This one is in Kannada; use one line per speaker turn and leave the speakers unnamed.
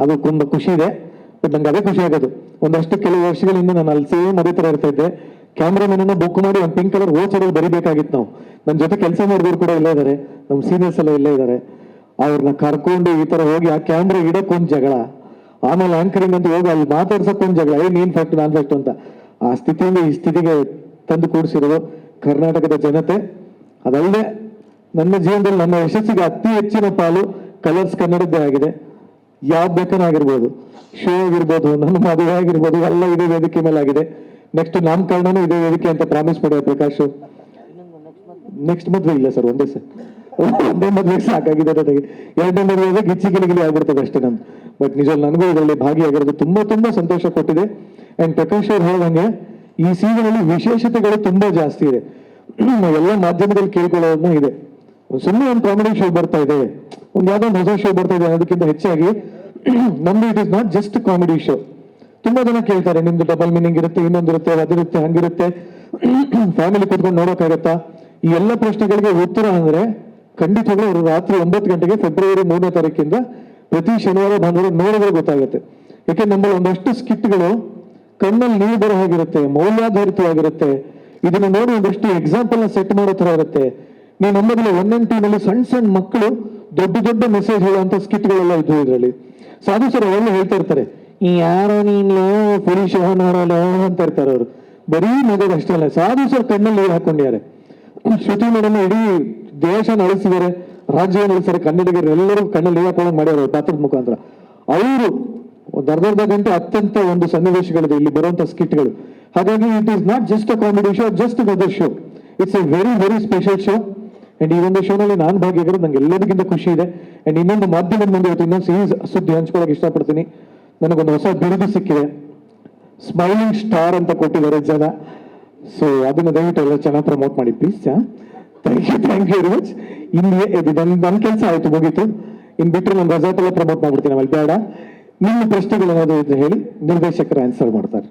ಅದು ತುಂಬ ಖುಷಿ ಇದೆ. ಬಟ್ ನಂಗೆ ಅದೇ ಖುಷಿ ಆಗೋದು, ಒಂದಷ್ಟು ಕೆಲವು ವರ್ಷಗಳಿಂದ ನಾನು ಅಲ್ಲಿ ಸೇಮ್ ಅದೇ ಥರ ಇರ್ತಾ ಇದ್ದೆ. ಕ್ಯಾಮ್ರಾಮನ್ ಬುಕ್ ಮಾಡಿ ಒಂದು ಪಿಂಕ್ ಕಲರ್ ಓಚರಲ್ಲಿ ಬರಿಬೇಕಾಗಿತ್ತು. ನಾವು ನನ್ನ ಜೊತೆ ಕೆಲಸ ಮಾಡಿದವರು ಕೂಡ ಇಲ್ಲೇ ಇದ್ದಾರೆ, ನಮ್ಮ ಸೀನಿಯರ್ಸ್ ಎಲ್ಲ ಇಲ್ಲೇ ಇದ್ದಾರೆ. ಅವ್ರನ್ನ ಕರ್ಕೊಂಡು ಈ ಥರ ಹೋಗಿ ಆ ಕ್ಯಾಮ್ರಾ ಇಡಕ್ಕೊಂದು ಜಗಳ, ಆಮೇಲೆ ಆಂಕರಿಂಗ್ ಅಂತ ಹೋಗಿ ಅಲ್ಲಿ ಮಾತಾಡ್ಸಕ್ಕೊಂದು ಜಗಳ, ನೀನ್ ಫ್ಯಾಕ್ಟ್ ನಾನ್ ಫ್ಯಾಕ್ಟ್ ಅಂತ. ಆ ಸ್ಥಿತಿಯಿಂದ ಈ ಸ್ಥಿತಿಗೆ ತಂದು ಕೂಡಿಸಿರೋದು ಕರ್ನಾಟಕದ ಜನತೆ. ಅದಲ್ಲದೆ ನನ್ನ ಜೀವನದಲ್ಲಿ ನನ್ನ ಯಶಸ್ಸಿಗೆ ಅತಿ ಹೆಚ್ಚಿನ ಪಾಲು ಕಲರ್ಸ್ ಕನ್ನಡದ್ದೇ ಆಗಿದೆ. ಯಾವ ಬೇಕಾಗಿರ್ಬೋದು, ಶೋ ಆಗಿರ್ಬೋದು, ನನ್ನ ಮದುವೆ ಆಗಿರ್ಬೋದು, ಎಲ್ಲ ಇದೇ ವೇದಿಕೆ ಮೇಲೆ ಆಗಿದೆ. ನೆಕ್ಸ್ಟ್ ನಾಮಕರಣನೂ ಇದೇ ವೇದಿಕೆ ಅಂತ ಪ್ರಾಮಿಸ್ ಮಾಡ್ಯಾರ ಪ್ರಕಾಶ್. ನೆಕ್ಸ್ಟ್ ಮದ್ವೆ ಇಲ್ಲ ಸರ್, ಒಂದೇ ಸರ್, ಒಂದೇ ಮದ್ವೆಗೆ ಸಾಕಾಗಿದೆ ನನಗೆ. ಎರಡನೇ ಮದುವೆ ಗಿಚ್ಚಿ ಗಿಲಿಗಿಲಿ ಆಗ್ಬಿಡ್ತದೆ ಅಷ್ಟೇ ನಂದು. ಬಟ್ ನಿಜ ನನಗೂ ಇದರಲ್ಲಿ ಭಾಗಿಯಾಗಿರೋದು ತುಂಬಾ ತುಂಬಾ ಸಂತೋಷ ಕೊಟ್ಟಿದೆ. ಅಂಡ್ ಪ್ರಕಾಶ್ ಅವ್ರು ಹೇಳ್ದಂಗೆ ಈ ಸೀಸನ್ ಅಲ್ಲಿ ವಿಶೇಷತೆಗಳು ತುಂಬಾ ಜಾಸ್ತಿ ಇದೆ. ಎಲ್ಲ ಮಾಧ್ಯಮದಲ್ಲಿ ಕೇಳ್ಕೊಳ್ಳೋದನ್ನ ಇದೆ, ಸುಮ್ಮನೆ ಒಂದು ಕಾಮಿಡಿ ಶೋ ಬರ್ತಾ ಇದೆ, ಒಂದು ಯಾವ್ದೋ ಒಂದು ಹೊಸ ಶೋ ಬರ್ತಾ ಇದೆ ಅನ್ನೋದಕ್ಕಿಂತ ಹೆಚ್ಚಾಗಿ ನಮ್ದು it is not just comedy show. ತುಂಬಾ ಜನ ಕೇಳ್ತಾರೆ, ನಿಮ್ದು ಡಬಲ್ ಮೀನಿಂಗ್ ಇರುತ್ತೆ, ಇನ್ನೊಂದಿರುತ್ತೆ, ಅದಿರುತ್ತೆ, ಹಂಗಿರುತ್ತೆ, ಫ್ಯಾಮಿಲಿ ಕೂತ್ಕೊಂಡು ನೋಡೋಕ್ಕಾಗತ್ತಾ? ಈ ಎಲ್ಲ ಪ್ರಶ್ನೆಗಳಿಗೆ ಉತ್ತರ ಅಂದ್ರೆ ಖಂಡಿತವಾಗ್ಲೂ ಅವರು ರಾತ್ರಿ 9 ಗಂಟೆಗೆ ಫೆಬ್ರವರಿ 3ನೇ ತಾರೀಕಿಂದ ಪ್ರತಿ ಶನಿವಾರ ಭಾನುವಾರ ನೋಡಿದ್ರೆ ಗೊತ್ತಾಗುತ್ತೆ. ಯಾಕೆ ನಮ್ಮಲ್ಲಿ ಒಂದಷ್ಟು ಸ್ಕಿಟ್ಗಳು ಕಣ್ಣಲ್ಲಿ ನೀರು ಬರೋ ಹಾಗಿರುತ್ತೆ, ಮೌಲ್ಯಾಧಾರಿತವಾಗಿರುತ್ತೆ. ಇದನ್ನ ನೋಡಿ ಒಂದಷ್ಟು ಎಕ್ಸಾಂಪಲ್ ನ ಸೆಟ್ ಮಾಡೋ ತರ ಇರುತ್ತೆ. ನೀವು ನಮ್ಮಲ್ಲಿ 1 and 2 ನಲ್ಲಿ ಸಣ್ಣ ಸಣ್ಣ ಮಕ್ಕಳು ದೊಡ್ಡ ದೊಡ್ಡ ಮೆಸೇಜ್ ಹೇಳುವಂತ ಸ್ಕಿಟ್ಗಳೆಲ್ಲ ಇದ್ವು ಇದರಲ್ಲಿ. ಸಾಧು ಸರ್ ಅವೆಲ್ಲ ಹೇಳ್ತಾ ಇರ್ತಾರೆ, ಈ ಯಾರೋ ನೀನು ಪುರುಷ ನೋಡಲ್ಲ ಅಂತ ಇರ್ತಾರೆ ಅವರು. ಬರೀ ನಗೋದು ಅಷ್ಟೇ ಅಲ್ಲ, ಸಾಧು ಸರ್ ಕಣ್ಣಲ್ಲಿ ನೀರು ಹಾಕೊಂಡಿದ್ದಾರೆ. ಶ್ರುತಿ ಮೇಡಮ್ ಇಡೀ ದೇಶ ನಡೆಸಿದ್ದಾರೆ, ರಾಜ್ಯ ನಡೆಸಿದ್ದಾರೆ, ಕನ್ನಡಿಗರು ಎಲ್ಲರೂ ಕಣ್ಣಲ್ಲಿ ನೀರು ಹಾಕೊಂಡಂಗೆ ಮಾಡ್ಯಾರ ಪಾತ್ರದ ಮುಖಾಂತರ. ಅವರು ಅರ್ಧ ಗಂಟೆ ಅತ್ಯಂತ ಒಂದು ಸನ್ನಿವೇಶಗಳಿದೆ ಇಲ್ಲಿ ಬರುವಂತ ಸ್ಕಿಟ್ಗಳು. ಹಾಗಾಗಿ it is not just a comedy show, just other show, it's A very very special show. And ಈ ಒಂದು ಶೋನಲ್ಲಿ ನಾನು ಭಾಗಿಯಾಗಿರೋದು ನಂಗೆ ಎಲ್ಲದಕ್ಕಿಂತ ಖುಷಿ ಇದೆ. ಅಂಡ್ ಇನ್ನೊಂದು ಮಾಧ್ಯಮದ ಮುಂದೆ ಇನ್ನೊಂದು ಸಿಹಿ ಸುದ್ದಿ ಹಂಚ್ಕೊಳಕ್ ಇಷ್ಟಪಡ್ತೀನಿ. ನನಗೊಂದು ಹೊಸ ಬಿರುದು ಸಿಕ್ಕಿದೆ, ಸ್ಮೈಲಿಂಗ್ ಸ್ಟಾರ್ ಅಂತ ಕೊಟ್ಟಿದ್ದಾರೆ ಜನ. ಸೊ ಅದನ್ನ ದಯವಿಟ್ಟು ಎಲ್ಲ ಚೆನ್ನಾಗಿ ಪ್ರಮೋಟ್ ಮಾಡಿ please. Thank you very much. ಇಲ್ಲಿ ನನ್ನ ಕೆಲಸ ಆಯ್ತು, ಮುಗೀತು. ಇನ್ ಬಿಟ್ಟರೆ ನಾನು ರೆಸಾರ್ಟ್ ಎಲ್ಲ ಪ್ರಮೋಟ್ ಮಾಡ್ಬಿಡ್ತೀನಿ, ಆಮೇಲೆ ಬೇಡ. ನಿಮ್ಮ ಪ್ರಶ್ನೆಗಳು ಏನಾದ್ರು ಇದ್ರೆ ಹೇಳಿ, ನಿರ್ದೇಶಕರು ಆನ್ಸರ್ ಮಾಡ್ತಾರೆ.